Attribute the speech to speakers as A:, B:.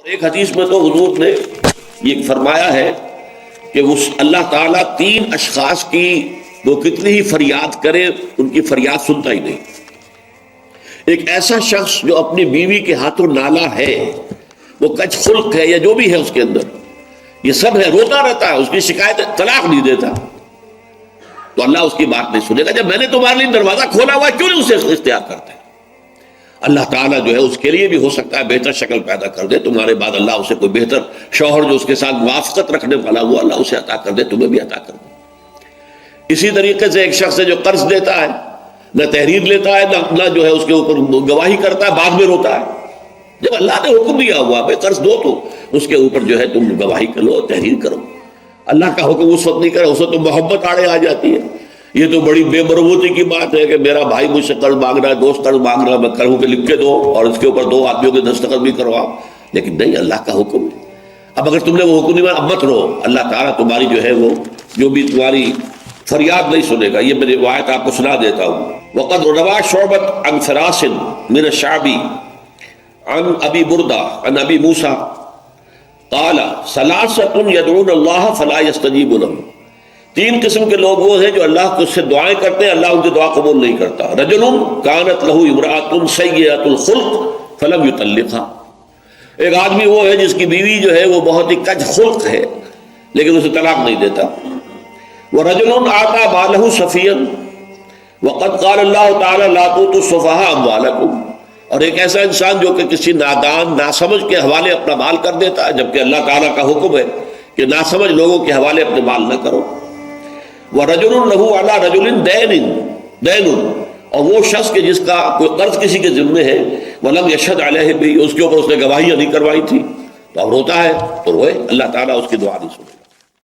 A: ایک حدیث میں تو حضور نے یہ فرمایا ہے کہ اس اللہ تعالیٰ تین اشخاص کی وہ کتنی ہی فریاد کرے ان کی فریاد سنتا ہی نہیں۔ ایک ایسا شخص جو اپنی بیوی کے ہاتھوں نالا ہے، وہ کچ خلق ہے یا جو بھی ہے اس کے اندر، یہ سب ہے، روتا رہتا ہے، اس کی شکایت طلاق نہیں دیتا، تو اللہ اس کی بات نہیں سنے گا۔ جب میں نے تمہارے لیے دروازہ کھولا ہوا ہے، کیوں نہیں اسے اختیار کرتے؟ اللہ تعالیٰ جو ہے اس کے لیے بھی ہو سکتا ہے بہتر شکل پیدا کر دے، تمہارے بعد اللہ اسے کوئی بہتر شوہر جو اس کے ساتھ موافقت رکھنے والا ہوا، اللہ اسے عطا کر دے، تمہیں بھی عطا کر دے۔ اسی طریقے سے ایک شخص ہے جو قرض دیتا ہے، نہ تحریر لیتا ہے، نہ جو ہے اس کے اوپر گواہی کرتا ہے، بعد میں روتا ہے۔ جب اللہ نے حکم دیا ہوا بھائی قرض دو تو اس کے اوپر جو ہے تم گواہی کرو، تحریر کرو۔ اللہ کا حکم اس وقت نہیں کرے، اس وقت تو محبت آڑے آ جاتی ہے۔ یہ تو بڑی بے مربوطی کی بات ہے کہ میرا بھائی مجھ سے قرض مانگ رہا ہے، دوست قرض مانگ رہا ہے، میں کہوں کہ لکھ کے دو اور اس کے اوپر دو آدمیوں کے دستخط بھی کرواؤ، لیکن نہیں، اللہ کا حکم ہے۔ اب اگر تم نے وہ حکم نہیں مانا، اب مت رو، اللہ تعالیٰ تمہاری جو ہے وہ جو بھی تمہاری فریاد نہیں سنے گا۔ یہ میں روایت آپ کو سنا دیتا ہوں۔ وقد روا شعبۃ عن فراس من الشعبی عن ابی بردہ عن ابی موسیٰ قال ثلاثۃ یدعون اللہ فلا یستجیب لهم، تین قسم کے لوگ وہ ہیں جو اللہ کو سے دعائیں کرتے ہیں، اللہ ان کی دعا قبول نہیں کرتا۔ رجل کانت له امرأۃ سیئۃ الخلق فلم یطلقها، ایک آدمی وہ ہے جس کی بیوی جو ہے وہ بہت ہی کج خلق ہے لیکن اسے طلاق نہیں دیتا۔ ورجل آتى ماله سفیا وقد قال اللہ تعالی لا تؤتوا السفهاء اموالکم، اور ایک ایسا انسان جو کہ کسی نادان ناسمجھ کے حوالے اپنا مال کر دیتا ہے، جبکہ اللہ تعالیٰ کا حکم ہے کہ ناسمجھ لوگوں کے حوالے اپنے مال نہ کرو۔ وَرَجُلٌ لَهُ عَلَى رَجُلٍ دَيْنٌ، اور وہ شخص کہ جس کا کوئی قرض کسی کے ذمے ہے، وَلَمْ يَشْهَدْ عَلَيْهِ بِهِ، اس کے اوپر اس نے گواہیاں نہیں کروائی تھی، تو اب روتا ہے تو روئے، اللہ تعالیٰ اس کی دعا نہیں سنے۔